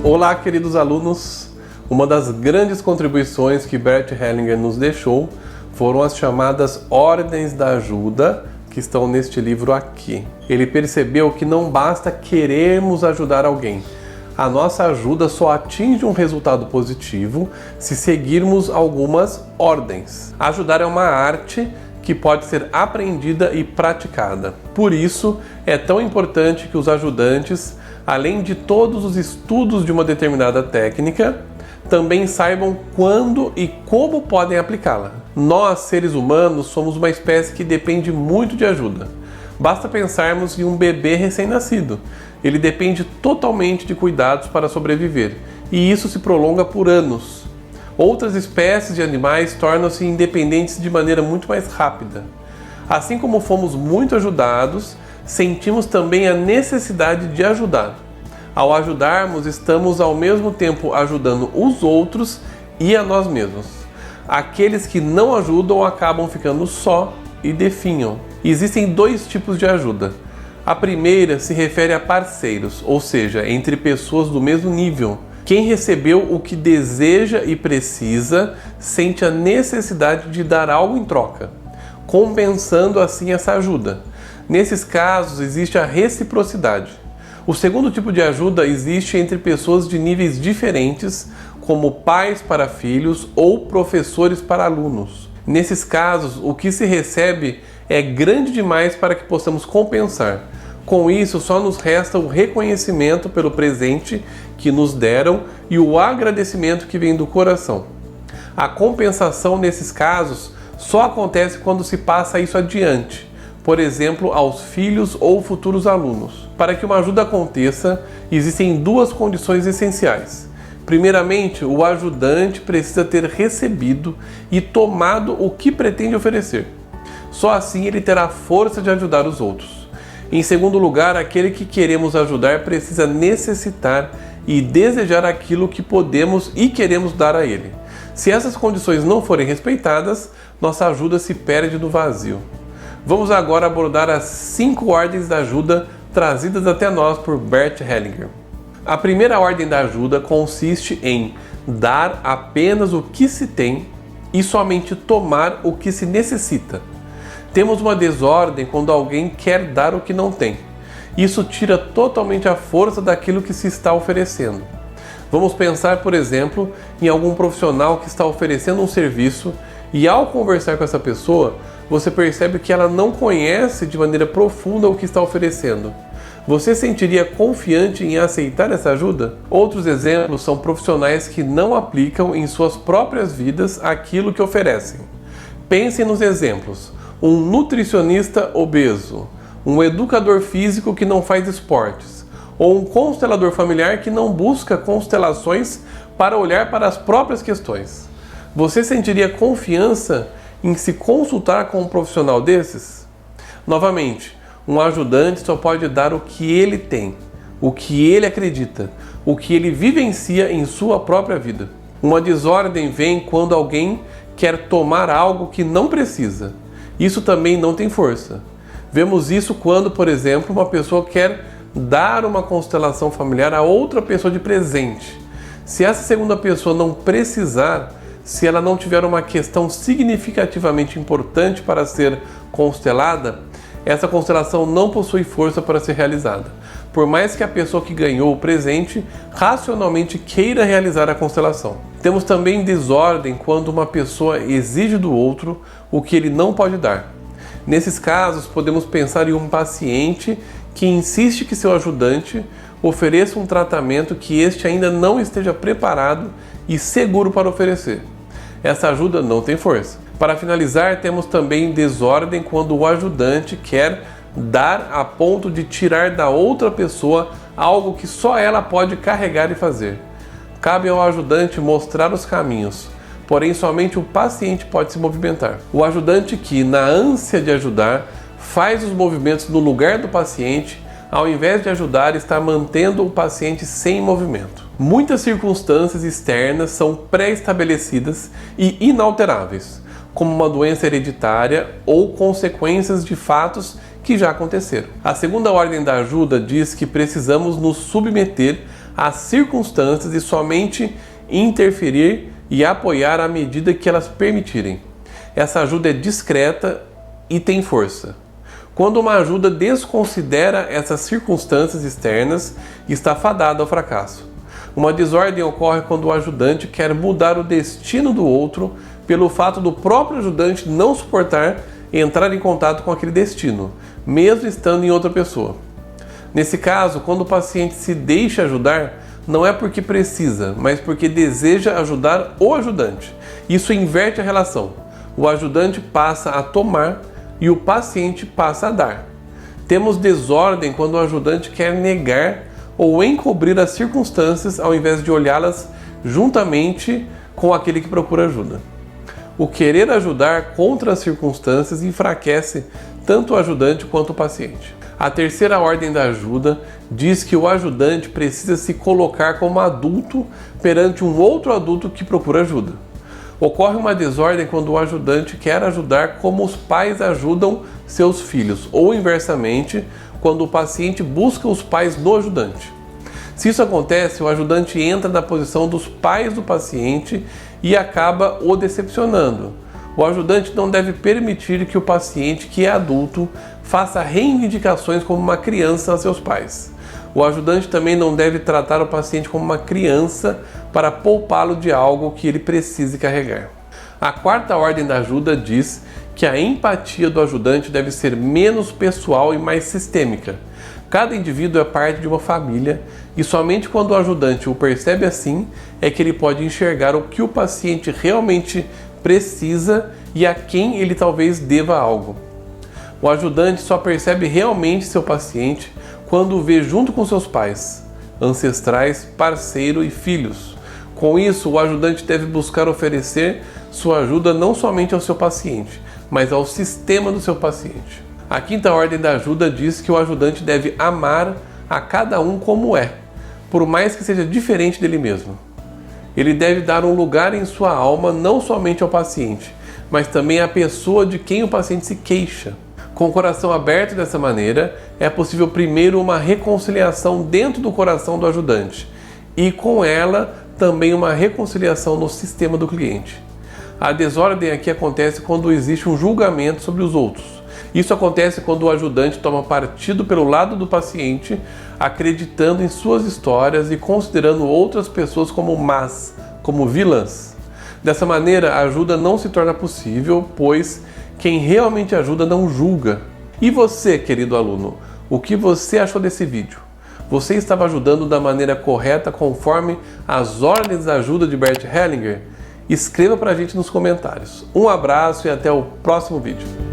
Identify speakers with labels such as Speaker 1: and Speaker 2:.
Speaker 1: Olá, queridos alunos! Uma das grandes contribuições que Bert Hellinger nos deixou foram as chamadas ordens da ajuda, que estão neste livro aqui. Ele percebeu que não basta querermos ajudar alguém. A nossa ajuda só atinge um resultado positivo se seguirmos algumas ordens. Ajudar é uma arte que pode ser aprendida e praticada. Por isso, é tão importante que os ajudantes, além de todos os estudos de uma determinada técnica, também saibam quando e como podem aplicá-la. Nós, seres humanos, somos uma espécie que depende muito de ajuda. Basta pensarmos em um bebê recém-nascido. Ele depende totalmente de cuidados para sobreviver, e isso se prolonga por anos. Outras espécies de animais tornam-se independentes de maneira muito mais rápida. Assim como fomos muito ajudados, sentimos também a necessidade de ajudar. Ao ajudarmos, estamos ao mesmo tempo ajudando os outros e a nós mesmos. Aqueles que não ajudam acabam ficando só e definham. Existem dois tipos de ajuda. A primeira se refere a parceiros, ou seja, entre pessoas do mesmo nível. Quem recebeu o que deseja e precisa sente a necessidade de dar algo em troca, compensando assim essa ajuda. Nesses casos existe a reciprocidade. O segundo tipo de ajuda existe entre pessoas de níveis diferentes, como pais para filhos ou professores para alunos. Nesses casos, o que se recebe é grande demais para que possamos compensar. Com isso, só nos resta o reconhecimento pelo presente que nos deram e o agradecimento que vem do coração. A compensação nesses casos só acontece quando se passa isso adiante, por exemplo, aos filhos ou futuros alunos. Para que uma ajuda aconteça, existem duas condições essenciais. Primeiramente, o ajudante precisa ter recebido e tomado o que pretende oferecer. Só assim ele terá força de ajudar os outros. Em segundo lugar, aquele que queremos ajudar precisa necessitar e desejar aquilo que podemos e queremos dar a ele. Se essas condições não forem respeitadas, nossa ajuda se perde no vazio. Vamos agora abordar as 5 ordens da ajuda trazidas até nós por Bert Hellinger. A primeira ordem da ajuda consiste em dar apenas o que se tem e somente tomar o que se necessita. Temos uma desordem quando alguém quer dar o que não tem. Isso tira totalmente a força daquilo que se está oferecendo. Vamos pensar, por exemplo, em algum profissional que está oferecendo um serviço e ao conversar com essa pessoa, você percebe que ela não conhece de maneira profunda o que está oferecendo. Você sentiria confiante em aceitar essa ajuda? Outros exemplos são profissionais que não aplicam em suas próprias vidas aquilo que oferecem. Pensem nos exemplos. Um nutricionista obeso, um educador físico que não faz esportes, ou um constelador familiar que não busca constelações para olhar para as próprias questões. Você sentiria confiança em se consultar com um profissional desses? Novamente, um ajudante só pode dar o que ele tem, o que ele acredita, o que ele vivencia em sua própria vida. Uma desordem vem quando alguém quer tomar algo que não precisa. Isso também não tem força. Vemos isso quando, por exemplo, uma pessoa quer dar uma constelação familiar a outra pessoa de presente. Se essa segunda pessoa não precisar, se ela não tiver uma questão significativamente importante para ser constelada, essa constelação não possui força para ser realizada. Por mais que a pessoa que ganhou o presente racionalmente queira realizar a constelação. Temos também desordem quando uma pessoa exige do outro o que ele não pode dar. Nesses casos, podemos pensar em um paciente que insiste que seu ajudante ofereça um tratamento que este ainda não esteja preparado e seguro para oferecer. Essa ajuda não tem força. Para finalizar, temos também desordem quando o ajudante quer dar a ponto de tirar da outra pessoa algo que só ela pode carregar e fazer. Cabe ao ajudante mostrar os caminhos, porém somente o paciente pode se movimentar. O ajudante que, na ânsia de ajudar, faz os movimentos no lugar do paciente, ao invés de ajudar, está mantendo o paciente sem movimento. Muitas circunstâncias externas são pré-estabelecidas e inalteráveis, como uma doença hereditária ou consequências de fatos que já aconteceram. A segunda ordem da ajuda diz que precisamos nos submeter às circunstâncias e somente interferir e apoiar à medida que elas permitirem. Essa ajuda é discreta e tem força. Quando uma ajuda desconsidera essas circunstâncias externas, está fadada ao fracasso. Uma desordem ocorre quando o ajudante quer mudar o destino do outro pelo fato do próprio ajudante não suportar entrar em contato com aquele destino, mesmo estando em outra pessoa. Nesse caso, quando o paciente se deixa ajudar, não é porque precisa, mas porque deseja ajudar o ajudante. Isso inverte a relação. O ajudante passa a tomar e o paciente passa a dar. Temos desordem quando o ajudante quer negar ou encobrir as circunstâncias ao invés de olhá-las juntamente com aquele que procura ajuda. O querer ajudar contra as circunstâncias enfraquece tanto o ajudante quanto o paciente. A terceira ordem da ajuda diz que o ajudante precisa se colocar como adulto perante um outro adulto que procura ajuda. Ocorre uma desordem quando o ajudante quer ajudar como os pais ajudam seus filhos, ou inversamente, quando o paciente busca os pais do ajudante. Se isso acontece, o ajudante entra na posição dos pais do paciente e acaba o decepcionando. O ajudante não deve permitir que o paciente, que é adulto, faça reivindicações como uma criança a seus pais. O ajudante também não deve tratar o paciente como uma criança para poupá-lo de algo que ele precise carregar. A quarta ordem da ajuda diz que a empatia do ajudante deve ser menos pessoal e mais sistêmica. Cada indivíduo é parte de uma família e somente quando o ajudante o percebe assim é que ele pode enxergar o que o paciente realmente precisa e a quem ele talvez deva algo. O ajudante só percebe realmente seu paciente quando o vê junto com seus pais, ancestrais, parceiro e filhos. Com isso, o ajudante deve buscar oferecer sua ajuda não somente ao seu paciente, mas ao sistema do seu paciente. A quinta ordem da ajuda diz que o ajudante deve amar a cada um como é, por mais que seja diferente dele mesmo. Ele deve dar um lugar em sua alma não somente ao paciente, mas também à pessoa de quem o paciente se queixa. Com o coração aberto dessa maneira, é possível primeiro uma reconciliação dentro do coração do ajudante e com ela também uma reconciliação no sistema do cliente. A desordem aqui acontece quando existe um julgamento sobre os outros. Isso acontece quando o ajudante toma partido pelo lado do paciente, acreditando em suas histórias e considerando outras pessoas como más, como vilãs. Dessa maneira, a ajuda não se torna possível, pois quem realmente ajuda não julga. E você, querido aluno, o que você achou desse vídeo? Você estava ajudando da maneira correta conforme as ordens da ajuda de Bert Hellinger? Escreva pra gente nos comentários. Um abraço e até o próximo vídeo.